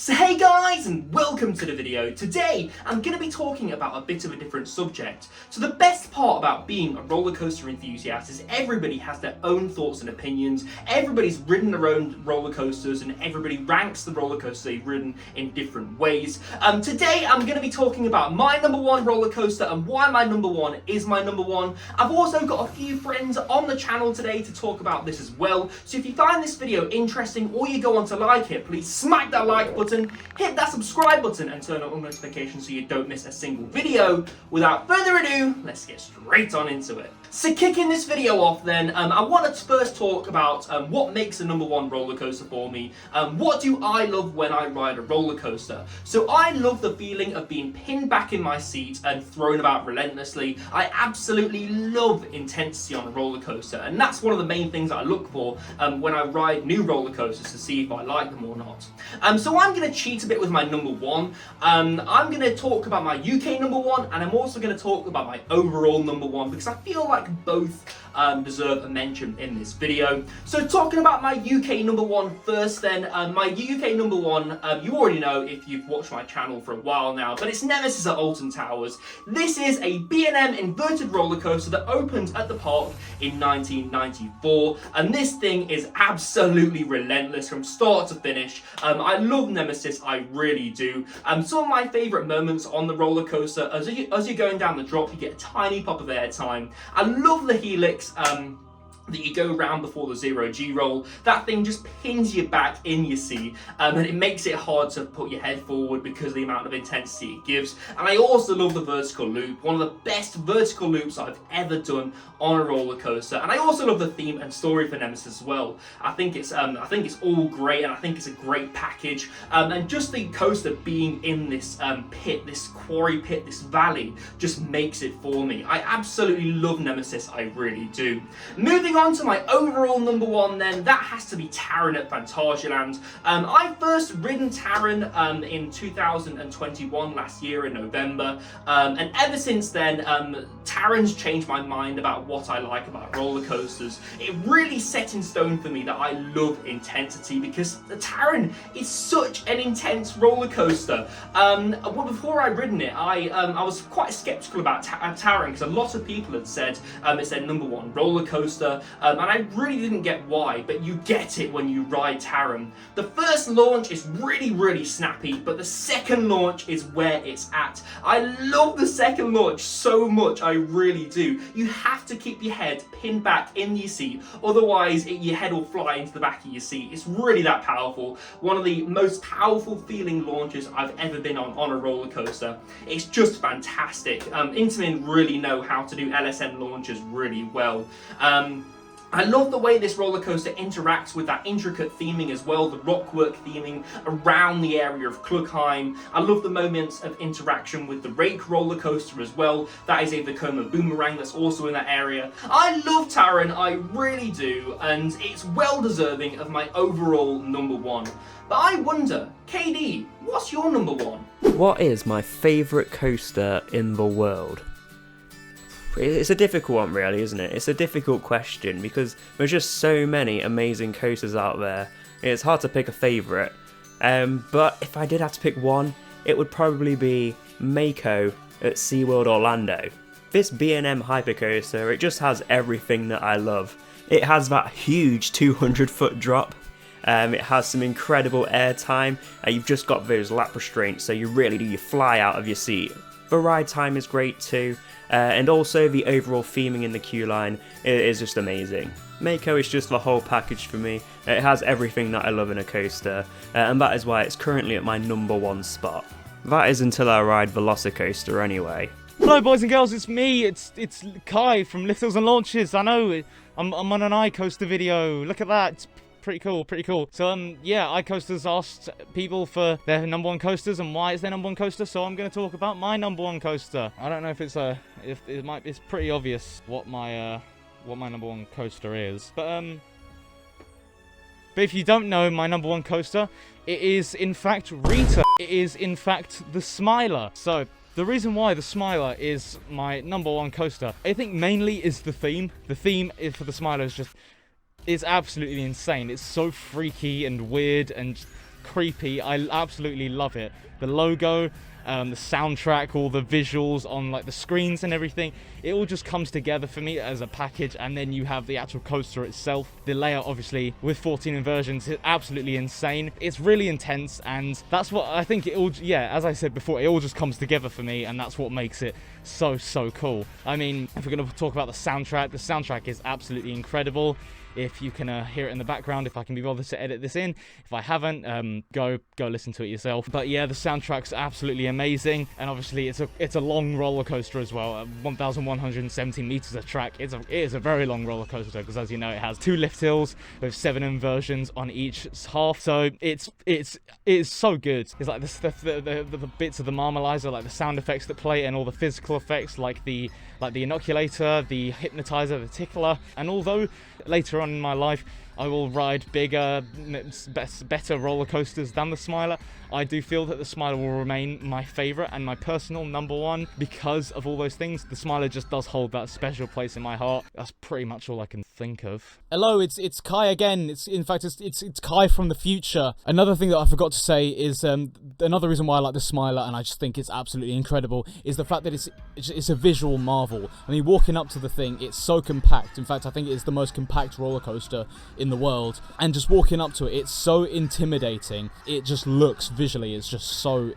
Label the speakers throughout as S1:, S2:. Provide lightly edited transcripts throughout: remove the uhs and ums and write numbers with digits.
S1: So hey guys, and welcome to the video. Today I'm going to be talking about a bit of a different subject. So the best part about being a roller coaster enthusiast is everybody has their own thoughts and opinions, everybody's ridden their own roller coasters, and everybody ranks the roller coaster they've ridden in different ways. Today I'm going to be talking about my number one roller coaster and why my number one is my number one. I've also got a few friends on the channel today to talk about this as well. So if you find this video interesting or you go on to like it, please smack that like button, hit that subscribe button and turn on all notifications so you don't miss a single video. Without further ado, let's get straight on into it. So kicking this video off then, I want to first talk about what makes a number one roller coaster for me. What do I love when I ride a roller coaster? So I love the feeling of being pinned back in my seat and thrown about relentlessly. I absolutely love intensity on a roller coaster, and that's one of the main things that I look for when I ride new roller coasters to see if I like them or not. So I'm going to cheat a bit with my number one. I'm going to talk about my UK number one, and I'm also going to talk about my overall number one because I feel like both deserve a mention in this video. So talking about my UK number one first then, my UK number one, you already know if you've watched my channel for a while now, but it's Nemesis at Alton Towers. This is a B&M inverted roller coaster that opened at the park in 1994, and this thing is absolutely relentless from start to finish. I love Nemesis, I really do. Some of my favourite moments on the roller coaster, as you're going down the drop, you get a tiny pop of airtime. I love the helix that you go round before the zero G roll. That thing just pins you back in your seat, and it makes it hard to put your head forward because of the amount of intensity it gives. And I also love the vertical loop, one of the best vertical loops I've ever done on a roller coaster. And I also love the theme and story for Nemesis as well. I think it's all great, and I think it's a great package. And just the coaster being in this pit, this quarry pit, this valley, just makes it for me. I absolutely love Nemesis, I really do. Moving on to my overall number one then, that has to be Taron at Phantasialand. I first ridden Taron in 2021, last year in November, and ever since then Taron's changed my mind about what I like about roller coasters. It really set in stone for me that I love intensity because the Taron is such an intense roller coaster. Well, before I'd ridden it, I was quite skeptical about Taron because a lot of people had said it's their number one roller coaster. And I really didn't get why, but you get it when you ride Taron. The first launch is really snappy, but the second launch is where it's at. I love the second launch so much, I really do. You have to keep your head pinned back in your seat, otherwise your head will fly into the back of your seat. It's really that powerful. One of the most powerful feeling launches I've ever been on a roller coaster. It's just fantastic. Intamin really know how to do LSN launches really well. I love the way this roller coaster interacts with that intricate theming as well, the rockwork theming around the area of Klugheim. I love the moments of interaction with the Rake roller coaster as well. That is a Vekoma Boomerang that's also in that area. I love Taron, I really do, and it's well deserving of my overall number one. But I wonder, KD, what's your number one?
S2: What is my favourite coaster in the world? It's a difficult one really, isn't it? It's a difficult question because there's just so many amazing coasters out there. It's hard to pick a favourite. But if I did have to pick one, it would probably be Mako at SeaWorld Orlando. This B&M hypercoaster, it just has everything that I love. It has that huge 200-foot drop. It has some incredible airtime. You've just got those lap restraints, so you really do, you fly out of your seat. The ride time is great too. And also the overall theming in the queue line is just amazing. Mako is just the whole package for me. It has everything that I love in a coaster, and that is why it's currently at my number one spot. That is until I ride Velocicoaster anyway.
S3: Hello boys and girls, it's me, it's Kai from Liftles and Launches. I know, I'm on an iCoaster video, look at that. It's pretty cool. So yeah, iCoasters asked people for their number one coasters and why it's their number one coaster, so I'm going to talk about my number one coaster. I don't know if it's pretty obvious what my number one coaster is, but if you don't know my number one coaster, it is in fact Rita. It is in fact the Smiler. So the reason why the Smiler is my number one coaster, I think mainly is the theme. The theme for the Smiler is absolutely insane. It's so freaky and weird and creepy. I absolutely love it. The logo, the soundtrack, all the visuals on like the screens and everything, it all just comes together for me as a package. And then you have the actual coaster itself. The layout, obviously, with 14 inversions, is absolutely insane. It's really intense, and that's what I think it all, yeah, as I said before, it all just comes together for me, and that's what makes it so cool. I mean, if we're going to talk about the soundtrack is absolutely incredible. If you can hear it in the background, if I can be bothered to edit this in. If I haven't, go listen to it yourself. But yeah, the soundtrack's absolutely amazing, and obviously it's a long roller coaster as well. 1,117 meters of track. It is a very long roller coaster because, as you know, it has 2 lift hills with 7 inversions on each half. So it's so good. It's like the bits of the Marmalizer, like the sound effects that play, and all the physical effects, like the inoculator, the hypnotizer, the tickler. And although later on in my life I will ride bigger, better roller coasters than the Smiler, I do feel that the Smiler will remain my favourite and my personal number one because of all those things. The Smiler just does hold that special place in my heart. That's pretty much all I can think of.
S4: Hello, it's Kai again. It's Kai from the future. Another thing that I forgot to say is another reason why I like the Smiler, and I just think it's absolutely incredible, is the fact that it's a visual marvel. I mean, walking up to the thing, it's so compact. In fact, I think it's the most compact roller coaster in the world. And just walking up to it, it's so intimidating. It just looks visually, it's just so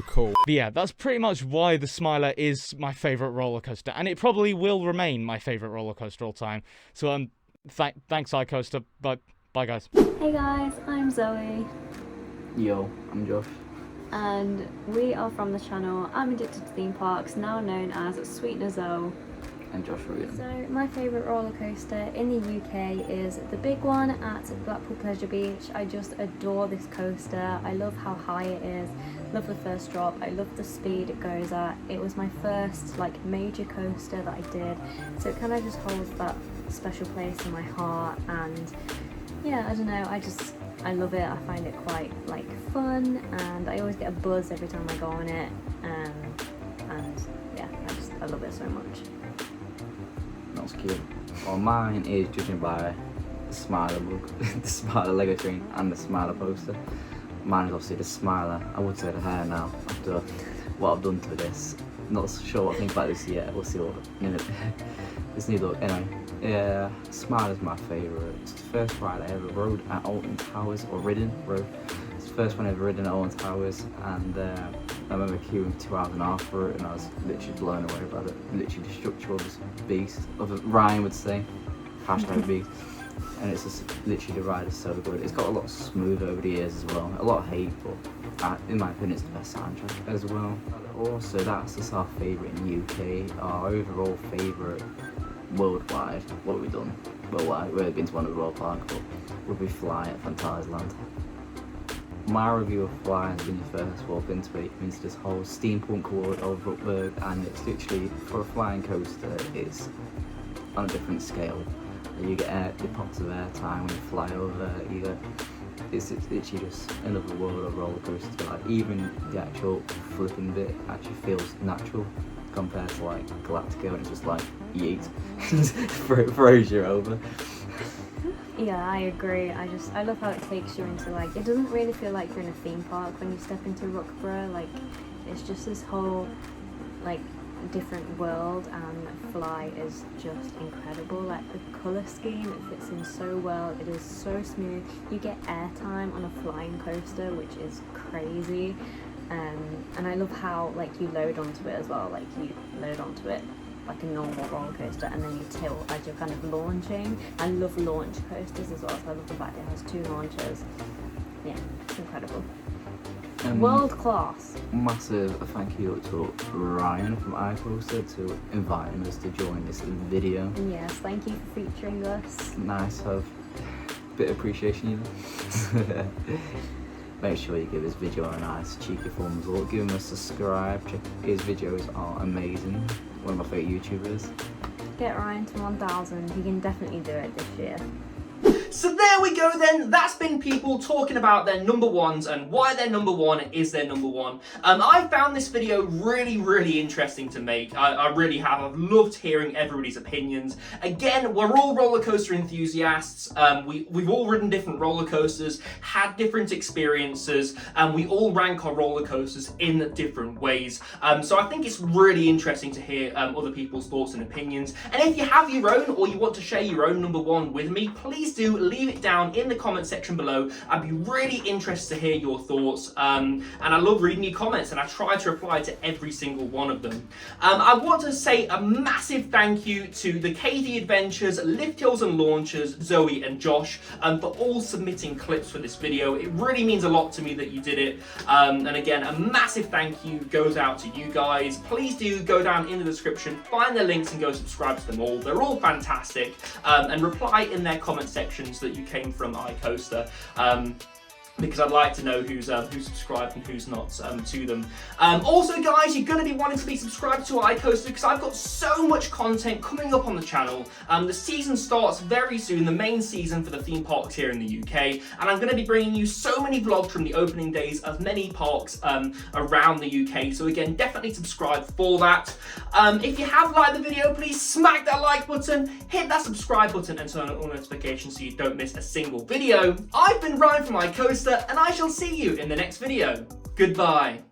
S4: cool.
S3: But yeah, that's pretty much why the Smiler is my favourite roller coaster, and it probably will remain my favourite roller coaster all time. So thanks iCoaster. Bye guys.
S5: Hey guys, I'm Zoe.
S6: Yo, I'm Josh.
S5: And we are from the channel I'm Addicted to Theme Parks, now known as Sweet Nazo.
S6: And Josh Regan.
S5: So my favourite roller coaster in the UK is the big one at Blackpool Pleasure Beach. I just adore this coaster. I love how high it is, love the first drop, I love the speed it goes at. It was my first like major coaster that I did, so it kind of just holds that special place in my heart. And yeah, I don't know, I love it. I find it quite like fun, and I always get a buzz every time I go on it. And yeah, I love it so much.
S6: That's cute. Well, mine is judging by the Smiler book, the Smiler Lego train, and the Smiler poster. Mine is obviously the Smiler. I would say the hair now after what I've done to this. Not sure what I think about this yet. We'll see what this new look. Anyway, yeah, Smiler's my favourite. It's the first ride I ever rode at Alton Towers, or rode. It's the first one I ever ridden at Alton Towers, and I remember queuing 2 hours and a half for it, and I was literally blown away by it. Literally the structure of this beast, of Ryan would say, #beast. And it's just literally, the ride is so good. It's got a lot of smooth over the years as well. A lot of hate, but in my opinion, it's the best soundtrack as well. Also, that's just our favourite in the UK. Our overall favourite worldwide. What have we done? Worldwide. We've been to one of the Royal Park, but would we fly at Fantasyland? My review of Fly has been the first walk into it, into this whole steampunk world of Ruckberg, and it's literally, for a flying coaster, it's on a different scale. You get the pops of air time when you fly over, it's literally just another world of roller coaster. Like, even the actual flipping bit actually feels natural compared to like Galactica, and it's just like yeet, throws you over.
S5: Yeah, I agree. I love how it takes you into like, it doesn't really feel like you're in a theme park when you step into Rockborough. Like, it's just this whole like different world, and Fly is just incredible. Like, the colour scheme, it fits in so well. It is so smooth. You get airtime on a flying coaster, which is crazy. And I love how like you load onto it as well. Like, you load onto it like a normal roller coaster, and then you tilt as you're kind of launching. I love launch coasters as well, so I love the fact it has 2 launchers. Yeah, it's incredible. World class.
S6: Massive thank you to Ryan from iCoaster to inviting us to join this video.
S5: Yes, thank you for featuring us.
S6: Nice, have a bit of appreciation, you know. Make sure you give his video a nice cheeky thumbs up, give him a subscribe, his videos are amazing, one of my favourite YouTubers.
S5: Get Ryan to 1,000, he can definitely do it this year.
S1: So there we go then, that's been people talking about their number ones and why their number one is their number one. I found this video really interesting to make. I really have. I've loved hearing everybody's opinions. Again, we're all roller coaster enthusiasts. We've all ridden different roller coasters, had different experiences, and we all rank our roller coasters in different ways. So I think it's really interesting to hear other people's thoughts and opinions. And if you have your own, or you want to share your own number one with me, please do leave it down in the comment section below. I'd be really interested to hear your thoughts, and I love reading your comments, and I try to reply to every single one of them. I want to say a massive thank you to the KD Adventures, Lift Hills and Launchers, Zoe and Josh, for all submitting clips for this video. It really means a lot to me that you did it, and again, a massive thank you goes out to you guys. Please do go down in the description, find their links and go subscribe to them all. They're all fantastic, and reply in their comment sections that you came from iCoaster. Because I'd like to know who's subscribed and who's not to them. Also, guys, you're going to be wanting to be subscribed to iCoaster because I've got so much content coming up on the channel. The season starts very soon, the main season for the theme parks here in the UK, and I'm going to be bringing you so many vlogs from the opening days of many parks around the UK. So again, definitely subscribe for that. If you have liked the video, please smack that like button, hit that subscribe button, and turn on all notifications so you don't miss a single video. I've been Ryan from iCoaster, and I shall see you in the next video. Goodbye.